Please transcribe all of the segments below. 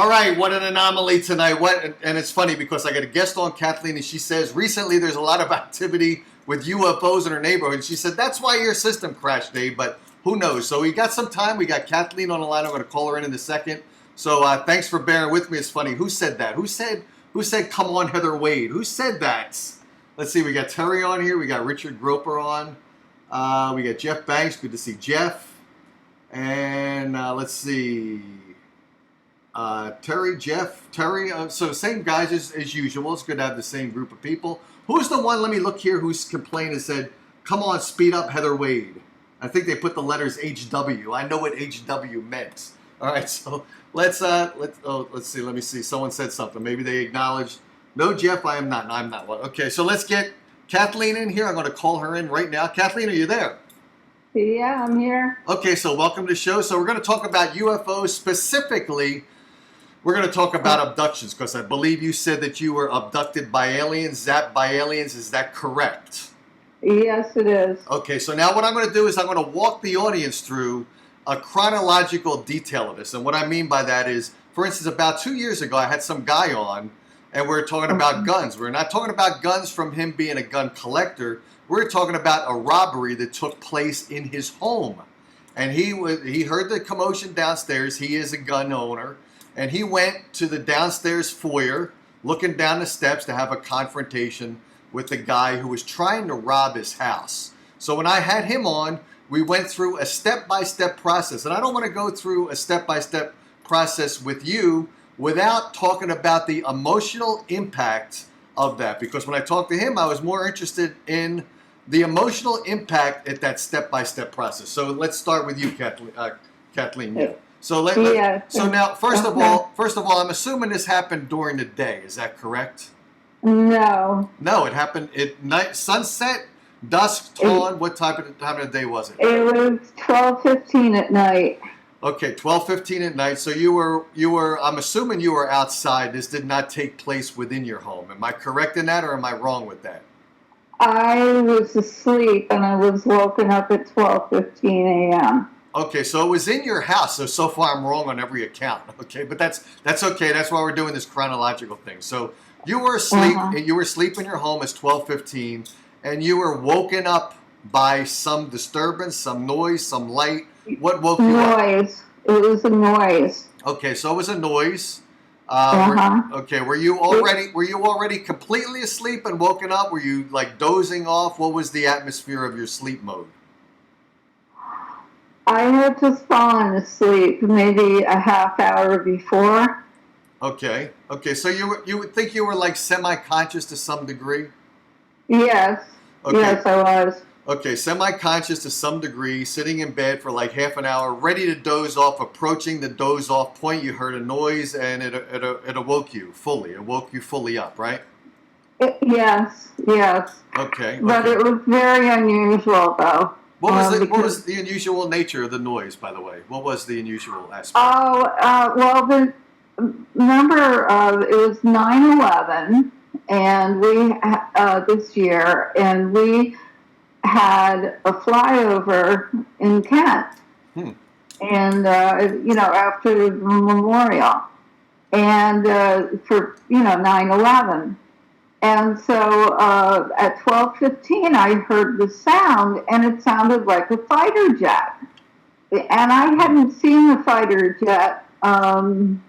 All right, what an anomaly tonight. And it's funny because I got a guest on, Kathleen, and she says recently there's a lot of activity with UFOs in her neighborhood. She said that's why your system crashed, Dave, but who knows? So we got some time. We got Kathleen on the line. I'm going to call her in a second. So thanks for bearing with me. It's funny. Who said that? Who said come on, Heather Wade? Who said that? Let's see. We got Terry on here. We got Richard Groper on. We got Jeff Banks. Good to see Jeff. And let's see. Terry, Jeff, Terry. So same guys as usual. It's good to have the same group of people. Who's the one? Let me look here. Who's complained and said, "Come on, speed up, Heather Wade." I think they put the letters HW. I know what HW meant. All right, so let's see. Let me see. Someone said something. Maybe they acknowledged. No, Jeff, I am not. No, I'm not one. Okay, so let's get Kathleen in here. I'm going to call her in right now. Kathleen, are you there? Yeah, I'm here. Okay, so welcome to the show. So we're going to talk about UFOs specifically. We're going to talk about abductions because I believe you said that you were abducted by aliens, zapped by aliens. Is that correct? Yes, it is. Okay, so now what I'm going to do is I'm going to walk the audience through a chronological detail of this. And what I mean by that is, for instance, about 2 years ago, I had some guy on, and we're talking about guns. We're not talking about guns from him being a gun collector. We're talking about a robbery that took place in his home. And he heard the commotion downstairs. He is a gun owner. And he went to the downstairs foyer, looking down the steps to have a confrontation with the guy who was trying to rob his house. So when I had him on, we went through a step-by-step process. And I don't want to go through a step-by-step process with you without talking about the emotional impact of that. Because when I talked to him, I was more interested in the emotional impact at that step-by-step process. So let's start with you, Kathleen. Yeah. So now, first of all, I'm assuming this happened during the day. Is that correct? No. No, it happened at night, sunset, dusk, dawn. What time of the day was it? It was 12:15 at night. Okay, 12:15 at night. So you were. I'm assuming you were outside. This did not take place within your home. Am I correct in that, or am I wrong with that? I was asleep and I was woken up at 12:15 a.m. Okay, so it was in your house. So far I'm wrong on every account. Okay, but that's okay. That's why we're doing this chronological thing. So you were asleep. You were asleep in your home. It's 12:15, and you were woken up by some disturbance, some noise, some light. What woke you up? Noise. It was a noise. Okay, so it was a noise. Were you already completely asleep and woken up? Were you like dozing off? What was the atmosphere of your sleep mode? I had just fallen asleep maybe a half hour before. Okay. So you would think you were like semi-conscious to some degree? Yes. Okay. Yes, I was. Okay, semi-conscious to some degree, sitting in bed for like half an hour, ready to doze off. Approaching the doze-off point, you heard a noise, and it awoke you fully. It woke you fully up, right? Yes. Okay. But it was very unusual, though. What was the unusual nature of the noise, by the way? What was the unusual aspect? Remember, it was 9/11, and we this year, and we had a flyover in Kent, and after the memorial, and for 9/11. And so at 12:15, I heard the sound, and it sounded like a fighter jet. And I hadn't seen a fighter jet on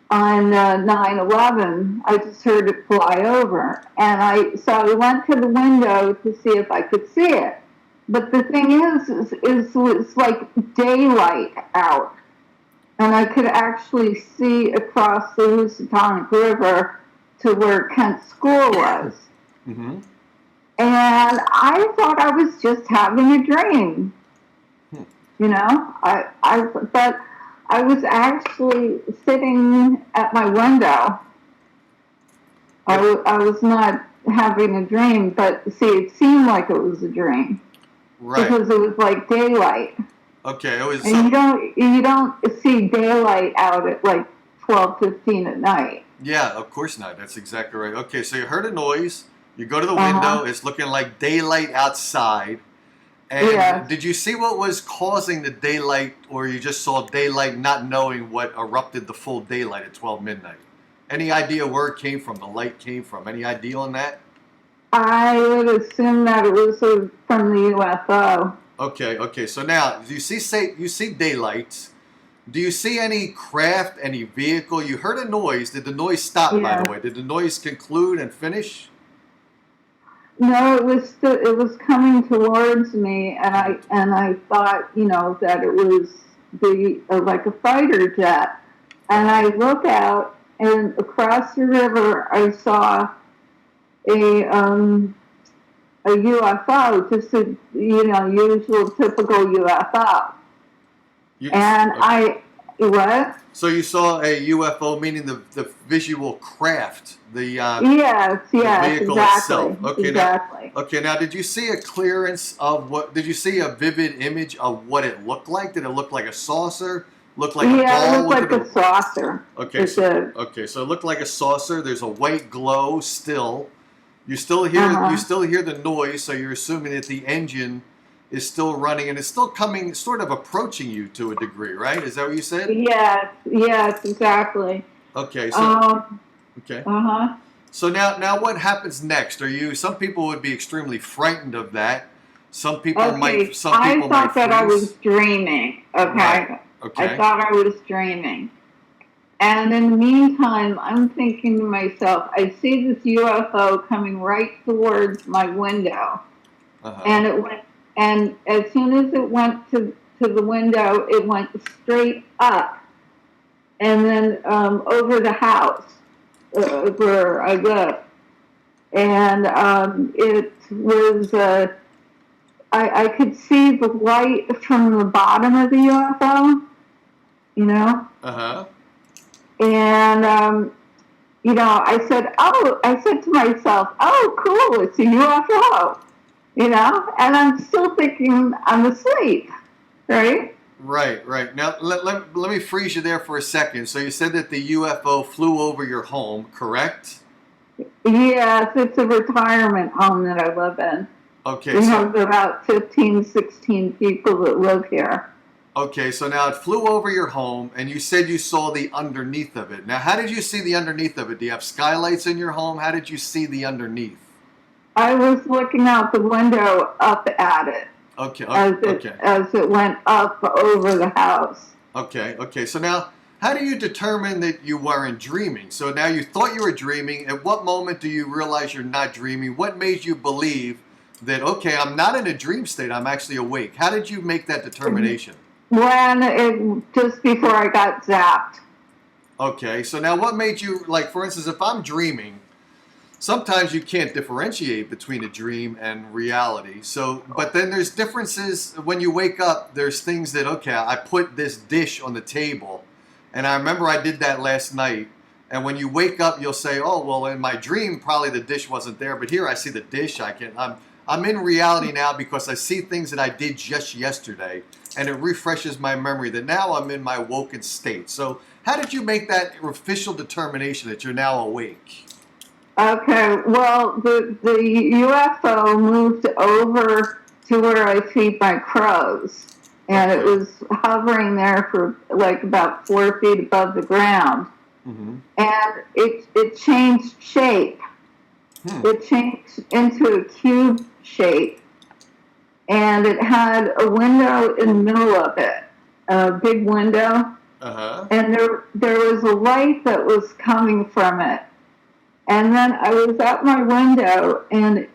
9/11. I just heard it fly over. And so I went to the window to see if I could see it. But the thing is it's like daylight out. And I could actually see across the Housatonic River to where Kent School was. Mm-hmm. And I thought I was just having a dream. But I was actually sitting at my window. I was not having a dream, but see, it seemed like it was a dream. Right. Because it was like daylight. Okay, it was. And you don't see daylight out at like 12:15 at night. Yeah, of course not. That's exactly right. Okay, so you heard a noise. You go to the window. It's looking like daylight outside. And Yes. did you see what was causing the daylight, or you just saw daylight not knowing what erupted the full daylight at 12 midnight? Any idea where it came from, the light came from? Any idea on that? I would assume that it was from the UFO. Okay. So now, do you see daylight? Do you see any craft, any vehicle? You heard a noise. Did the noise stop, by Yeah. the way? Did the noise conclude and finish? No, it was coming towards me, and I thought, that it was like a fighter jet. And I look out, and across the river, I saw a UFO, just a usual typical UFO. And Okay. what? So you saw a UFO, meaning the visual craft, Yes, vehicle exactly, itself. Okay, exactly. now did you see a clearance of what? Did you see a vivid image of what it looked like? Did it look like a saucer? Look like a Yeah, ball? it looked like a saucer. Okay, It did. so it looked like a saucer. There's a white glow still. You still hear the noise, so you're assuming that the engine is still running and it's still coming, sort of approaching you to a degree, right? Is that what you said? Yes, exactly. Okay, so okay. Uh-huh. So now what happens next? Some people would be extremely frightened of that. Some people Okay, might I thought that I freeze. was dreaming. Okay. Right. Okay. I thought I was dreaming. And in the meantime, I'm thinking to myself, I see this UFO coming right towards my window. Uh-huh. And as soon as it went to the window, it went straight up and then over the house where I live. And it was, I could see the light from the bottom of the UFO, Uh-huh. And, I said to myself, oh, cool, it's a UFO, and I'm still thinking I'm asleep, right? Right. Now, let me freeze you there for a second. So you said that the UFO flew over your home, correct? Yes, it's a retirement home that I live in. Okay. We have about 15, 16 people that live here. Okay, so now it flew over your home, and you said you saw the underneath of it. Now, how did you see the underneath of it? Do you have skylights in your home? How did you see the underneath? I was looking out the window up at it. Okay. As it went up over the house. Okay. So now, how do you determine that you weren't dreaming? So now you thought you were dreaming. At what moment do you realize you're not dreaming? What made you believe that, okay, I'm not in a dream state, I'm actually awake? How did you make that determination? Just before I got zapped. Okay, so now what made you, like, for instance, if I'm dreaming, sometimes you can't differentiate between a dream and reality. So, but then there's differences when you wake up. There's things that, okay, I put this dish on the table, and I remember I did that last night. And when you wake up, you'll say, oh, well, in my dream, probably the dish wasn't there, but here I see the dish. I'm in reality now because I see things that I did just yesterday, and it refreshes my memory that now I'm in my woken state. So how did you make that official determination that you're now awake? Okay, well, the UFO moved over to where I feed my crows, and it was hovering there for like about 4 feet above the ground. Mm-hmm. And it changed shape. It changed into a cube shape, and it had a window in the middle of it, a big window. Uh-huh. And there was a light that was coming from it. And then I was at my window, and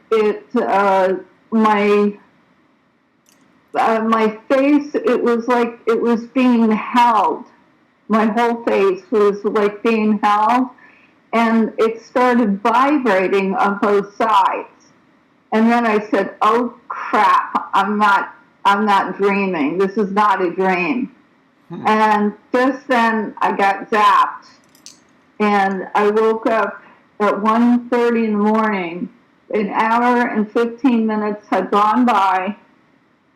my face, it was like it was being held. My whole face was like being held, and it started vibrating on both sides. And then I said, "Oh crap! I'm not dreaming. This is not a dream." And just then I got zapped, and I woke up at 1:30 in the morning. An hour and 15 minutes had gone by,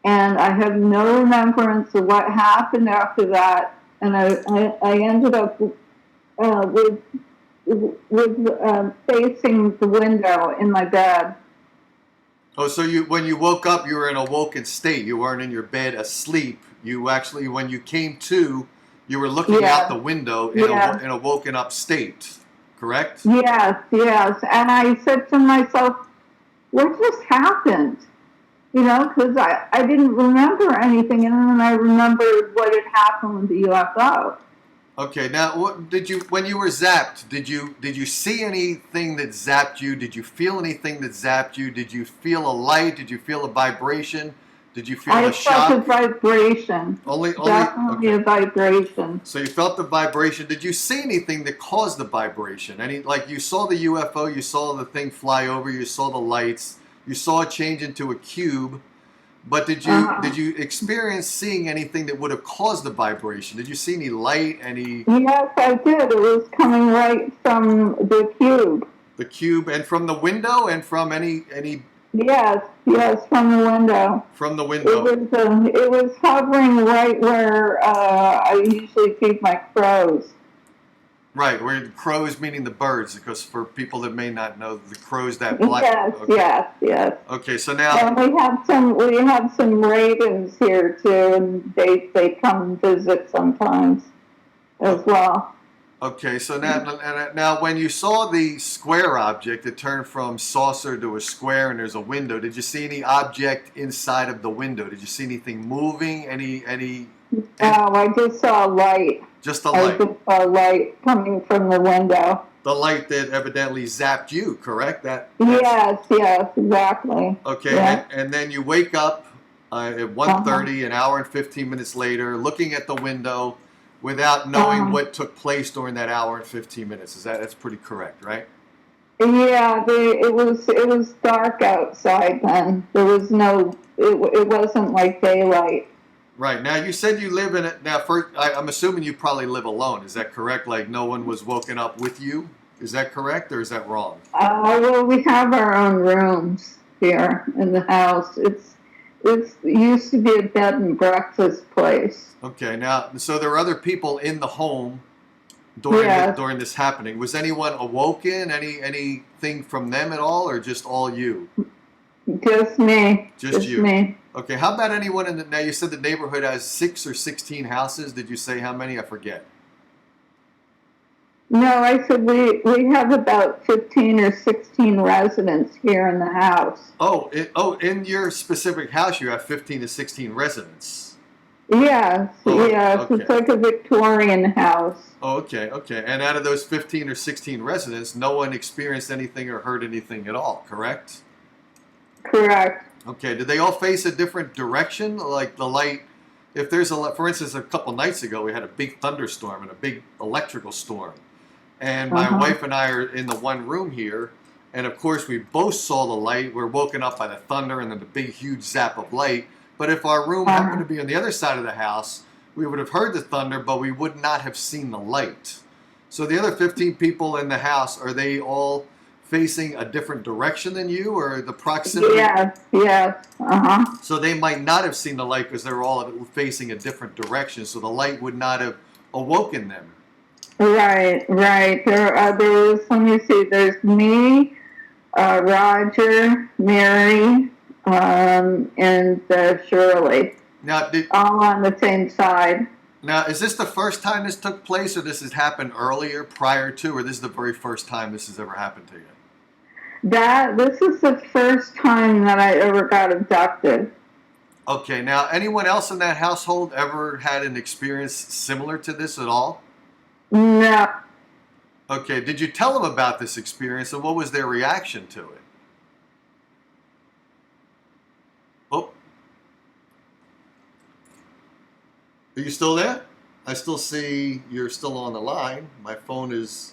and I have no remembrance of what happened after that. And I ended up with facing the window in my bed. Oh, so when you woke up, you were in a woken state. You weren't in your bed asleep. You actually, when you came to, you were looking out the Yeah, window yeah, in a woken up state. Correct? yes, yes. And I said to myself, what just happened? You know, because I didn't remember anything, and then I remembered what had happened with the UFO. Okay. Now, what did you when you were zapped? Did you see anything that zapped you? Did you feel anything that zapped you? Did you feel a light? Did you feel a vibration? Did you feel I a felt a shock? vibration, Only. definitely Okay. a vibration. So you felt the vibration. Did you see anything that caused the vibration? Any like you saw the UFO, you saw the thing fly over, you saw the lights, you saw it change into a cube. But Uh-huh. did you experience seeing anything that would have caused the vibration? Did you see any light, any Yes, I did. It was coming right from the cube. the cube, and from the window, and from any Yes, yes, from the window. from the window? It was hovering right where I usually feed my crows. Right, where crows meaning the birds, because for people that may not know, the crows that black. Yes, Okay, yes, yes. okay. So now, And we have some ravens here too, and they come and visit sometimes as well. okay, so now when you saw the square object, it turned from saucer to a square, and there's a window. Did you see any object inside of the window? Did you see anything moving? Oh, I just saw a light. Just a I light? just saw a light coming from the window. The light that evidently zapped you, correct? That's Yes, yes, exactly. okay. Yeah. And then you wake up at Uh-huh. 1:30, an hour and 15 minutes later, looking at the window without knowing Um, what took place during that hour and 15 minutes. That's pretty correct, right? yeah, it was dark outside then. There was no. It wasn't like daylight. Right. Now you said you live in it. Now, first, I'm assuming you probably live alone. Is that correct? Like no one was woken up with you. Is that correct, or is that wrong? Well, we have our own rooms here in the house. It used to be a bed and breakfast place. Okay. Now, so there were other people in the home Yes, during this happening. Was anyone awoken? Anything from them at all, or just all you? just me, Just just you. me. Okay. How about anyone in the? Now you said the neighborhood has 6 or 16 houses. Did you say how many? I forget. No, I said we have about 15 or 16 residents here in the house. In your specific house, you have 15 to 16 residents. Yes, Oh, yes, it's okay. like a Victorian house. Oh, okay, okay. And out of those 15 or 16 residents, no one experienced anything or heard anything at all, correct? Correct. Okay. Did they all face a different direction? Like the light, if there's for instance, a couple nights ago, we had a big thunderstorm and a big electrical storm. And my Uh-huh. wife and I are in the one room here. And of course, we both saw the light. We're woken up by the thunder and then the big, huge zap of light. But if our room happened to Uh-huh. be on the other side of the house, we would have heard the thunder, but we would not have seen the light. So the other 15 people in the house, are they all facing a different direction than you, or the proximity? Yes, yes. Uh-huh. So they might not have seen the light because they were all facing a different direction. So the light would not have awoken them. Right, right. There's, let me see, there's me, Roger, Mary, and Shirley, Now, all on the same side. is this the first time this took place, or this has happened earlier, prior to, or this is the very first time this has ever happened to you? This is the first time that I ever got abducted. Okay, now anyone else in that household ever had an experience similar to this at all? No, Okay, did you tell them about this experience, and what was their reaction to it? Oh, are you still there? I still see you're still on the line. My phone is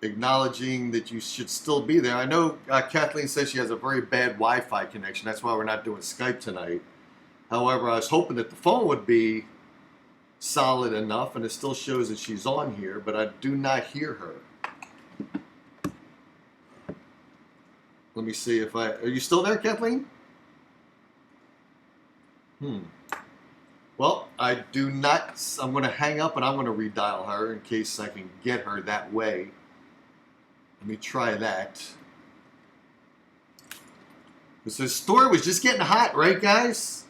acknowledging that you should still be there. I know Kathleen says she has a very bad Wi-Fi connection. That's why we're not doing Skype tonight. However, I was hoping that the phone would be solid enough, and it still shows that she's on here, but I do not hear her. Let me see if are you still there, Kathleen? Well, I do not. I'm going to hang up and I'm going to redial her in case I can get her that way. Let me try that. So the story was just getting hot, right, guys?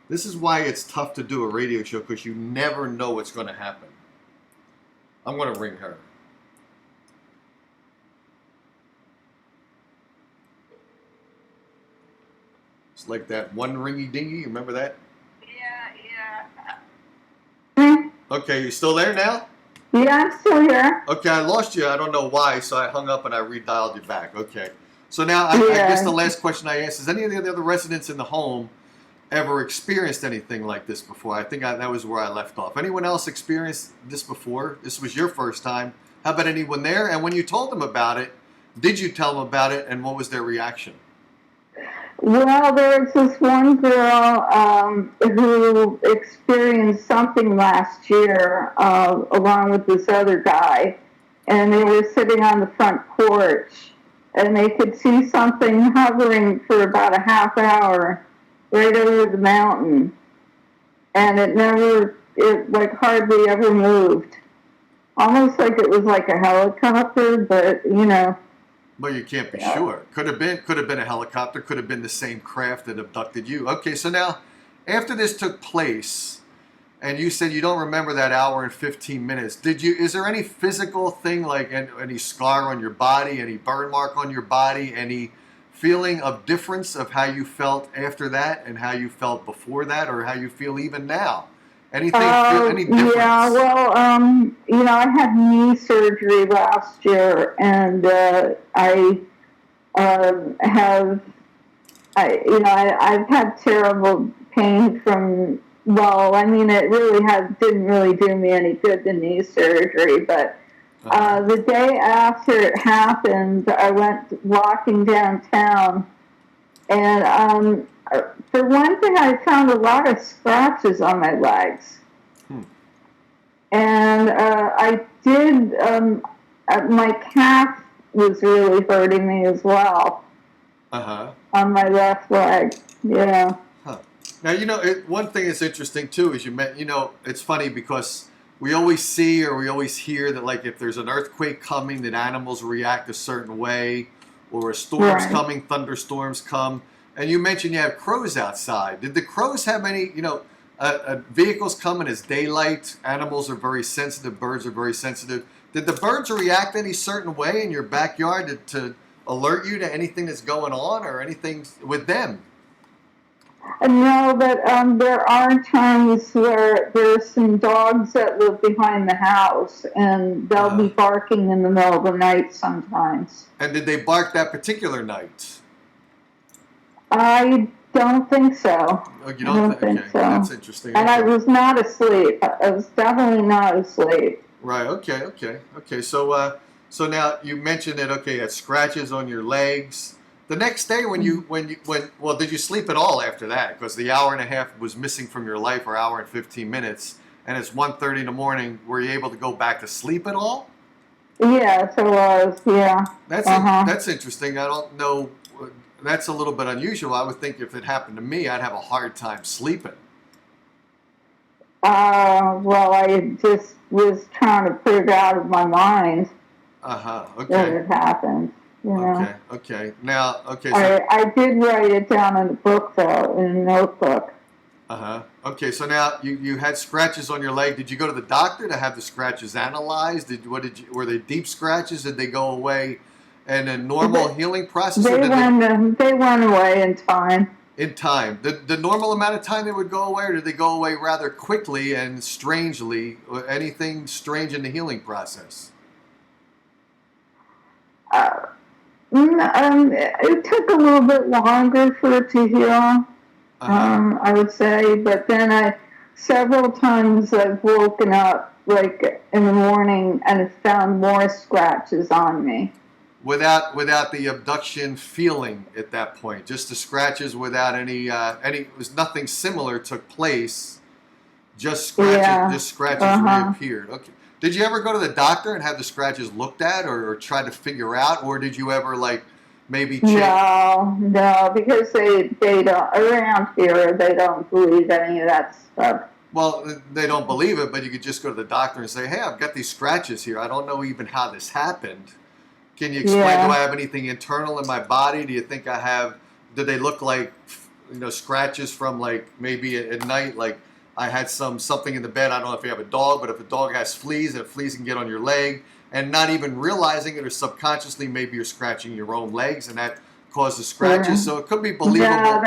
This is why it's tough to do a radio show, because you never know what's going to happen. I'm going to ring her. It's like that one ringy dingy. Remember that? Yeah. Okay, you still there now? Yeah, I'm still here. Okay, I lost you. I don't know why, so I hung up and I redialed you back. Okay. So now I guess the last question I asked is, any of the other residents in the home ever experienced anything like this before? I think that was where I left off. Anyone else experienced this before? This was your first time. How about anyone there? And when you told them about it, did you tell them about it, and what was their reaction? Well, there was this one girl who experienced something last year along with this other guy, and they were sitting on the front porch, and they could see something hovering for about a half hour right over the mountain, and it like hardly ever moved. Almost like it was like a helicopter, but you know. But you can't be sure. Could have been a helicopter, could have been the same craft that abducted you. Okay, so now, after this took place, and you said you don't remember that hour and 15 minutes, is there any physical thing, like any scar on your body, any burn mark on your body, any feeling of difference of how you felt after that and how you felt before that, or how you feel even now? Anything, any difference? Yeah, well, I had knee surgery last year, and I've had terrible pain from. Well, I mean, it really didn't really do me any good, the knee surgery, but the day after it happened, I went walking downtown, and for one thing, I found a lot of scratches on my legs. And I did, my calf was really hurting me as well. On my left leg, yeah. Now, one thing that's interesting, too, is it's funny because we always see or we always hear that, like, if there's an earthquake coming, that animals react a certain way, or a storm's coming, thunderstorms come. And you mentioned you have crows outside. Did the crows have any, vehicles come and it's daylight, animals are very sensitive, birds are very sensitive. Did the birds react any certain way in your backyard to alert you to anything that's going on or anything with them? No, but there are times where there's some dogs that live behind the house, and they'll be barking in the middle of the night sometimes. And did they bark that particular night? I don't think so. Oh, you don't think so? That's interesting. And I was not asleep. I was definitely not asleep. Right. Okay. So now you mentioned that. Okay, you had scratches on your legs. The next day, when did you sleep at all after that? Because the hour and a half was missing from your life, or hour and 15 minutes, and it's 1:30 in the morning. Were you able to go back to sleep at all? Yes, I was. Yeah. That's interesting. I don't know. That's a little bit unusual. I would think if it happened to me, I'd have a hard time sleeping. Well, I just was trying to put it out of my mind. Okay. That it happened. You know? Okay. Now, okay. So I did write it down in a book, though, in a notebook. Okay, so now you had scratches on your leg. Did you go to the doctor to have the scratches analyzed? Were they deep scratches? Did they go away in a normal healing process? They went away in time. In time. The normal amount of time they would go away, or did they go away rather quickly and strangely? Anything strange in the healing process? It took a little bit longer for it to heal, I would say. But then several times I've woken up, like in the morning, and found more scratches on me. Without the abduction feeling at that point, just the scratches without any, it was nothing similar took place. Just scratches reappeared. Okay. Did you ever go to the doctor and have the scratches looked at, or try to figure out, or did you ever maybe check? No, because they don't, around here, they don't believe any of that stuff. Well, they don't believe it, but you could just go to the doctor and say, hey, I've got these scratches here. I don't know even how this happened. Can you explain, do I have anything internal in my body? Do you think I have did they look like, scratches from like maybe at night? Like I had something in the bed. I don't know if you have a dog, but if a dog has fleas, and fleas can get on your leg, and not even realizing it, or subconsciously, maybe you're scratching your own legs, and that causes scratches. So it could be believable. Yeah,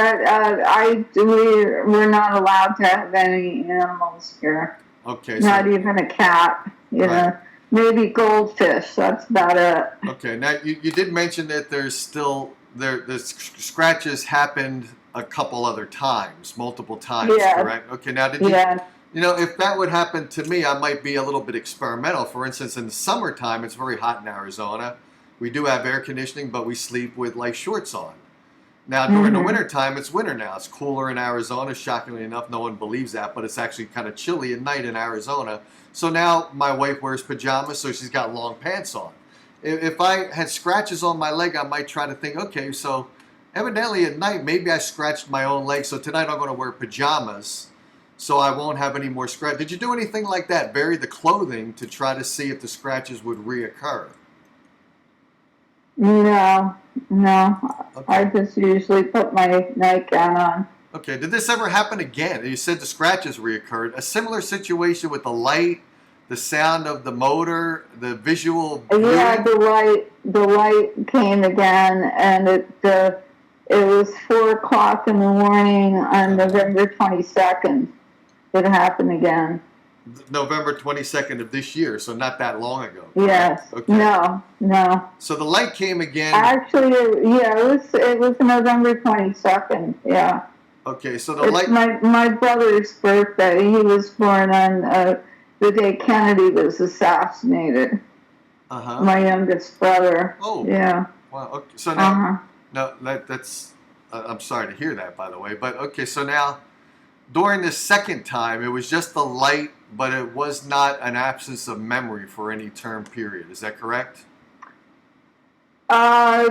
we're not allowed to have any animals here. Okay. Not even a cat. Right. Maybe goldfish. That's about it. Okay. Now you did mention that there's still the scratches happened a couple other times, multiple times, correct? Okay. Now did you? Yeah. If that would happen to me, I might be a little bit experimental. For instance, in the summertime, it's very hot in Arizona. We do have air conditioning, but we sleep with like shorts on. Now, during the wintertime, it's winter now. It's cooler in Arizona. Shockingly enough, no one believes that, but it's actually kind of chilly at night in Arizona. So now my wife wears pajamas, so she's got long pants on. If I had scratches on my leg, I might try to think, okay, so evidently at night, maybe I scratched my own leg, so tonight I'm going to wear pajamas so I won't have any more scratches. Did you do anything like that? Bury the clothing to try to see if the scratches would reoccur? No. Okay. I just usually put my nightgown on. Okay. Did this ever happen again? You said the scratches reoccurred. A similar situation with the light, the sound of the motor, the visual viewing? Yeah, the light came again, and it was 4:00 in the morning on November 22nd. It happened again. November 22nd of this year, so not that long ago. Yes. Right? Okay. No. So the light came again. Actually, it was November 22nd. Yeah. Okay, so the it's light. My brother's birthday. He was born on the day Kennedy was assassinated. My youngest brother. Oh. Yeah. Wow. Okay. So now, no, that's. I'm sorry to hear that, by the way. But okay, so now, during the second time, it was just the light, but it was not an absence of memory for any term period. Is that correct? I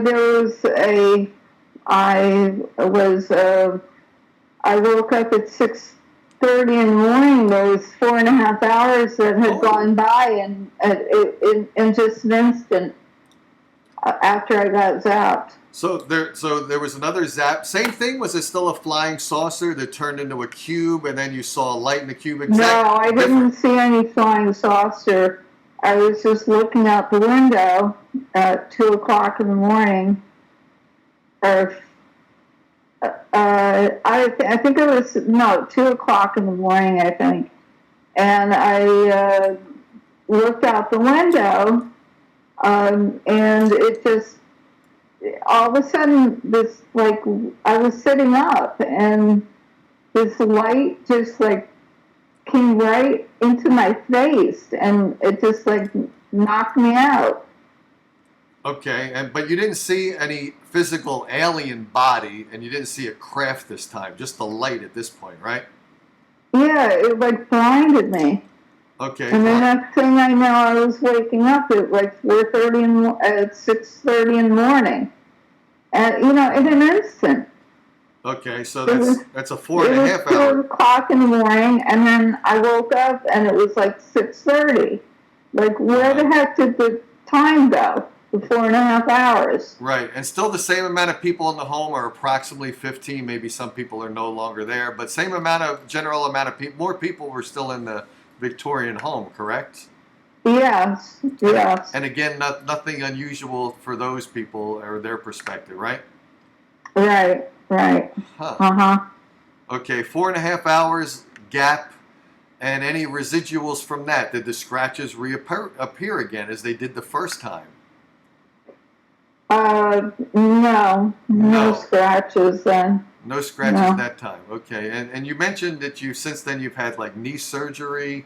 woke up at 6:30 in the morning. There was 4.5 hours that had gone by, and in just an instant after I got zapped. So there was another zap. Same thing. Was it still a flying saucer that turned into a cube, and then you saw a light in the cube? No, I didn't see any flying saucer. I was just looking out the window at 2:00 in the morning. I think it was 2:00 in the morning. I think, and I looked out the window, and it just. All of a sudden, I was sitting up, and this light just came right into my face, and it just knocked me out. Okay, but you didn't see any physical alien body, and you didn't see a craft this time, just the light at this point, right? Yeah, it blinded me. Okay. And the next thing I know, I was waking up at 6:30 in the morning, and in an instant. Okay, so that's a 4.5 hour. It was 2:00 in the morning, and then I woke up, and it was 6:30. Where the heck did the time go? The 4.5 hours. Right, and still the same amount of people in the home, or approximately 15. Maybe some people are no longer there, but general amount of people. More people were still in the Victorian home, correct? Yes. And again, nothing unusual for those people or their perspective, right? Right. Huh. Okay, 4.5 hours gap, and any residuals from that? Did the scratches appear again as they did the first time? No scratches then. No scratches that time. Okay, and you mentioned that since then you've had knee surgery,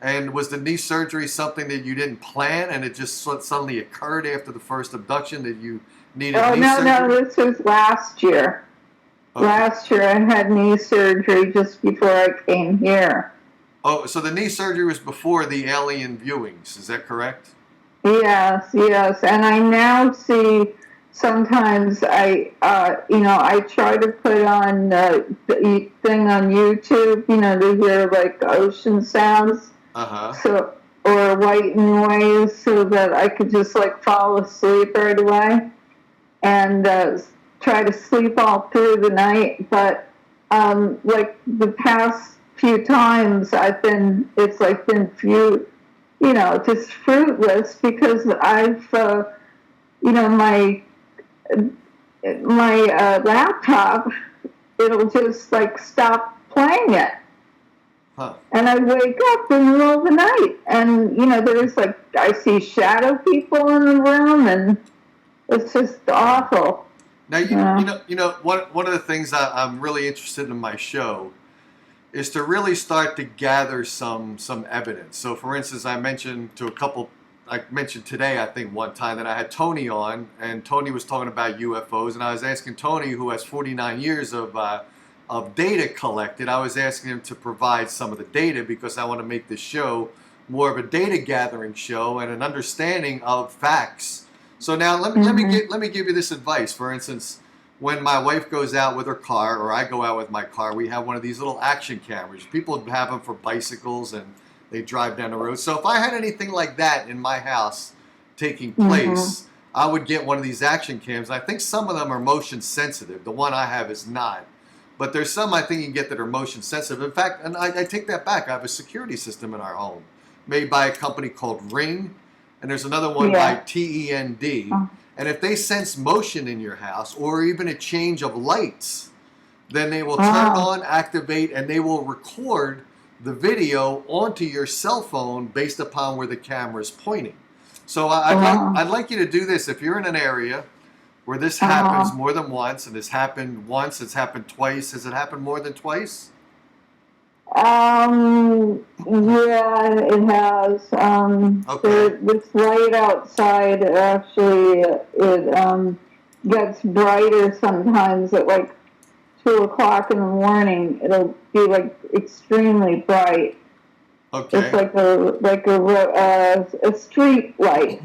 and was the knee surgery something that you didn't plan and it just suddenly occurred after the first abduction that you needed knee surgery? No, this was last year. Okay. Last year I had knee surgery just before I came here. Oh, so the knee surgery was before the alien viewings, is that correct? Yes, and I now see. Sometimes I try to put on the thing on YouTube, to hear ocean sounds, or white noise, so that I could just fall asleep right away. And try to sleep all through the night, but like the past few times it's like been just fruitless because I've, my laptop, it'll just like stop playing it. Huh. And I wake up in the middle of the night and, there's like, I see shadow people in the room and it's just awful. Now, one of the things I'm really interested in my show is to really start to gather some evidence. So, for instance, I mentioned today, I think one time that I had Tony on, and Tony was talking about UFOs, and I was asking Tony, who has 49 years of data collected, I was asking him to provide some of the data because I want to make this show more of a data gathering show and an understanding of facts. So now let me give you this advice. For instance, when my wife goes out with her car or I go out with my car, we have one of these little action cameras. People have them for bicycles and they drive down the road. So if I had anything like that in my house taking place, I would get one of these action cams. I think some of them are motion sensitive. The one I have is not. But there's some I think you can get that are motion sensitive. In fact, and I take that back. I have a security system in our home made by a company called Ring. And there's another one by TEND. And if they sense motion in your house or even a change of lights, then they will turn on, activate, and they will record the video onto your cell phone based upon where the camera is pointing. So I'd like you to do this. If you're in an area where this happens more than once, and it's happened once, it's happened twice, has it happened more than twice? Yeah, it has. Okay. This light outside, actually, it gets brighter sometimes at like 2 o'clock in the morning. It'll be like extremely bright. Okay. It's like a street light.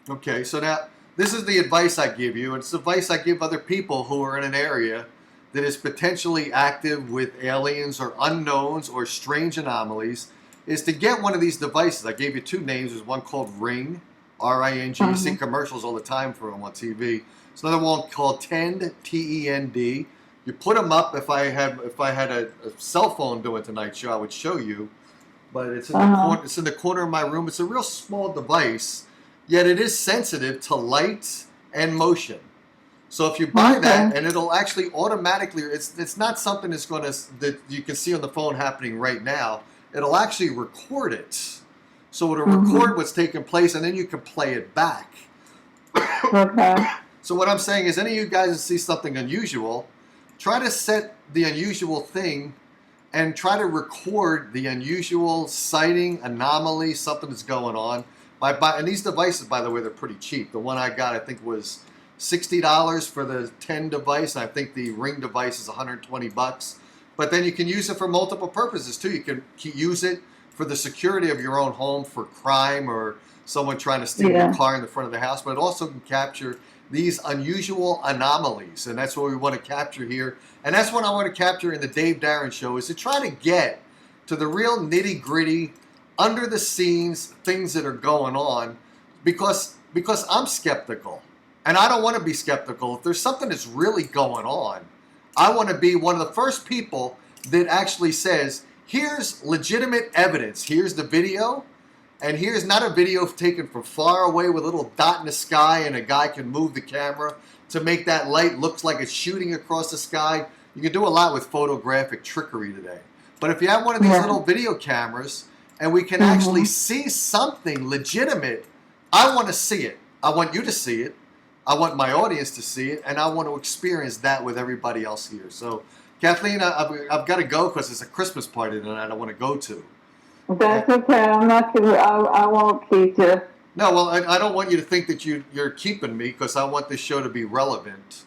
Okay, so now this is the advice I give you, and it's the advice I give other people who are in an area that is potentially active with aliens or unknowns or strange anomalies, is to get one of these devices. I gave you two names. There's one called Ring, R-I-N-G. You see commercials all the time for them on TV. There's another one called TEND, T-E-N-D. You put them up. If I had a cell phone doing tonight's show, I would show you. But it's in the corner of my room. It's a real small device, yet it is sensitive to light and motion. So if you buy that, and it'll actually automatically, it's not something that you can see on the phone happening right now. It'll actually record it. So it'll record what's taking place, and then you can play it back. So what I'm saying is, any of you guys that see something unusual, try to set the unusual thing and try to record the unusual sighting, anomaly, something that's going on. And these devices, by the way, they're pretty cheap. The one I got, I think, was $60 for the 10 device. I think the Ring device is $120. But then you can use it for multiple purposes too. You can use it for the security of your own home, for crime or someone trying to steal your car in the front of the house. But it also can capture these unusual anomalies, and that's what we want to capture here. And that's what I want to capture in the Dave Darren Show, is to try to get to the real nitty-gritty, under the scenes things that are going on, because I'm skeptical. And I don't want to be skeptical. If there's something that's really going on, I want to be one of the first people that actually says, here's legitimate evidence. Here's the video, and here's not a video taken from far away with a little dot in the sky and a guy can move the camera to make that light look like it's shooting across the sky. You can do a lot with photographic trickery today. But if you have one of these little video cameras and we can actually see something legitimate, I want to see it. I want you to see it. I want my audience to see it, and I want to experience that with everybody else here. So, Kathleen, I've got to go because it's a Christmas party tonight I want to go to. That's okay. I'm not gonna. I won't keep you. No, well, I don't want you to think that you're keeping me, because I want this show to be relevant.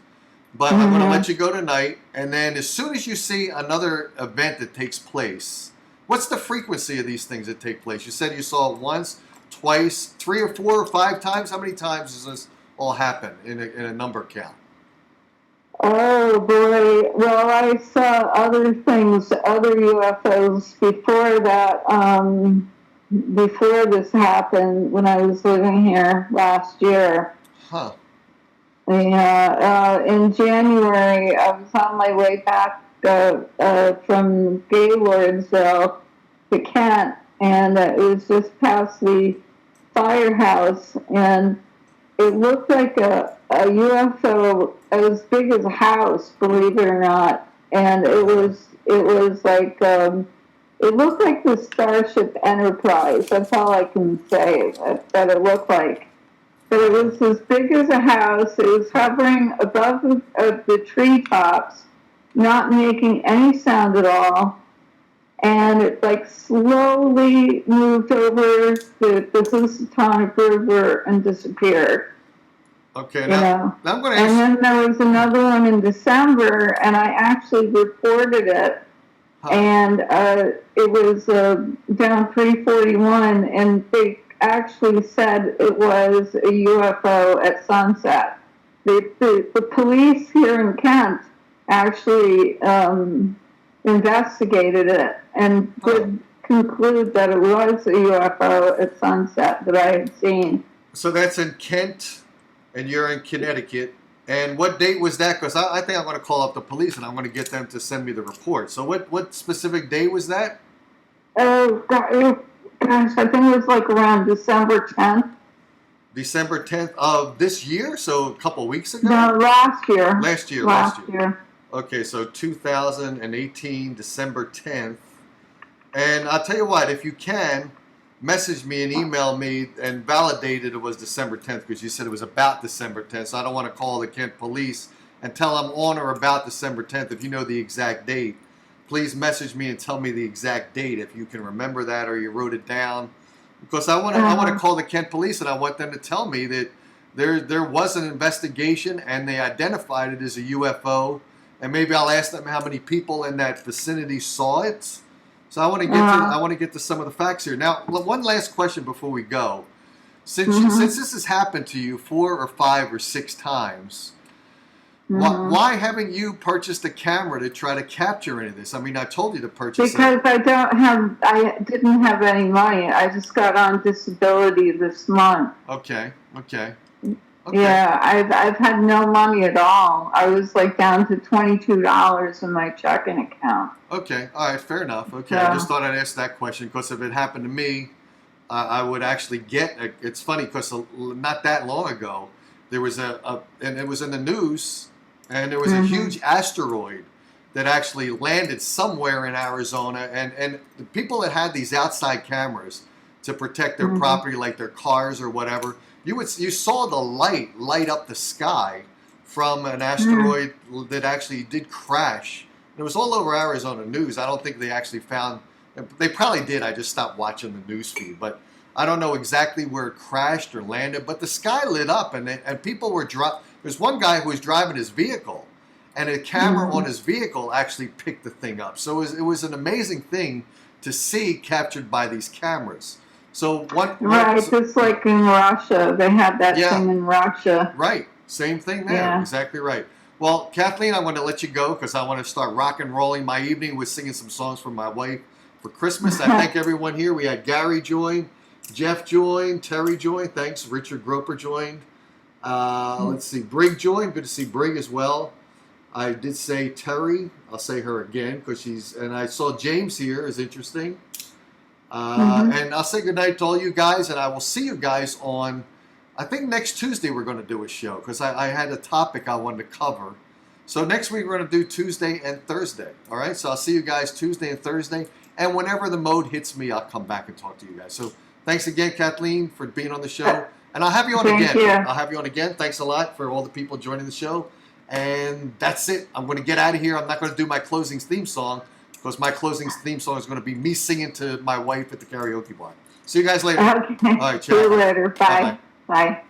But I'm going to let you go tonight, and then as soon as you see another event that takes place, what's the frequency of these things that take place? You said you saw it once, twice, 3 or 4 or 5 times. How many times does this all happen in a number count? Oh boy! Well, I saw other things, other UFOs before that. Before this happened, when I was living here last year. Huh. Yeah, in January, I was on my way back from Gaylordsville to Kent, and it was just past the firehouse, and it looked like a UFO as big as a house, believe it or not, and it was like it looked like the Starship Enterprise. That's all I can say that it looked like. But it was as big as a house. It was hovering above the treetops, not making any sound at all. And it like slowly moved over the Housatonic River and disappeared. Okay, Now I'm going to and ask. then there was another one in December, and I actually reported it. And it was down 341, and they actually said it was a UFO at sunset. The police here in Kent actually investigated it and did conclude that it was a UFO at sunset that I had seen. So that's in Kent, and you're in Connecticut. And what date was that? Because I think I'm going to call up the police and I'm going to get them to send me the report. So what specific day was that? Oh, gosh, I think it was like around December 10th. December 10th of this year? So a couple of weeks ago? No, last year. Last year. Okay, so 2018, December 10th. And I'll tell you what, if you can, message me and email me and validate it was December 10th, because you said it was about December 10th. So I don't want to call the Kent police and tell them on or about December 10th. If you know the exact date, please message me and tell me the exact date if you can remember that or you wrote it down. Because I want to call the Kent police and I want them to tell me that there was an investigation and they identified it as a UFO. And maybe I'll ask them how many people in that vicinity saw it. So I want to get to some of the facts here. Now, one last question before we go. Since this has happened to you 4 or 5 or 6 times, why haven't you purchased a camera to try to capture any of this? I mean, I told you to purchase it. Because I didn't have any money. I just got on disability this month. Okay. Yeah, I've had no money at all. I was like down to $22 in my checking account. Okay, all right, fair enough. Okay, Yeah. I just thought I'd ask that question because if it happened to me, I would actually get. It's funny because not that long ago there was and it was in the news, and there was a huge asteroid that actually landed somewhere in Arizona, and the people that had these outside cameras to protect their property, like their cars or whatever. You saw the light up the sky from an asteroid that actually did crash. It was all over Arizona news. I don't think they actually found. They probably did. I just stopped watching the news feed, but I don't know exactly where it crashed or landed. But the sky lit up, and people were There's one guy who was driving his vehicle, and a camera on his vehicle actually picked the thing up. So it was an amazing thing to see captured by these cameras. So just like in Russia, they had that thing in Russia. Right, same thing there. Yeah. Exactly right. Well, Kathleen, I'm going to let you go because I want to start rock and rolling my evening with singing some songs for my wife for Christmas. I thank everyone here. We had Gary join, Jeff joined, Terry joined. Thanks. Richard Groper joined. Let's see, Brig joined. Good to see Brig as well. I did say Terry. I'll say her again because and I saw James here is interesting. And I'll say goodnight to all you guys, and I will see you guys on, I think next Tuesday we're going to do a show, because I had a topic I wanted to cover. So next week we're going to do Tuesday and Thursday, all right? So I'll see you guys Tuesday and Thursday, and whenever the mode hits me, I'll come back and talk to you guys. So thanks again, Kathleen, for being on the show, and I'll have you on again. I'll have you on again. Thanks a lot for all the people joining the show, and that's it. I'm going to get out of here. I'm not going to do my closing theme song, because my closing theme song is going to be me singing to my wife at the karaoke bar. See you guys later. Okay. All right, see you later. Bye. Bye.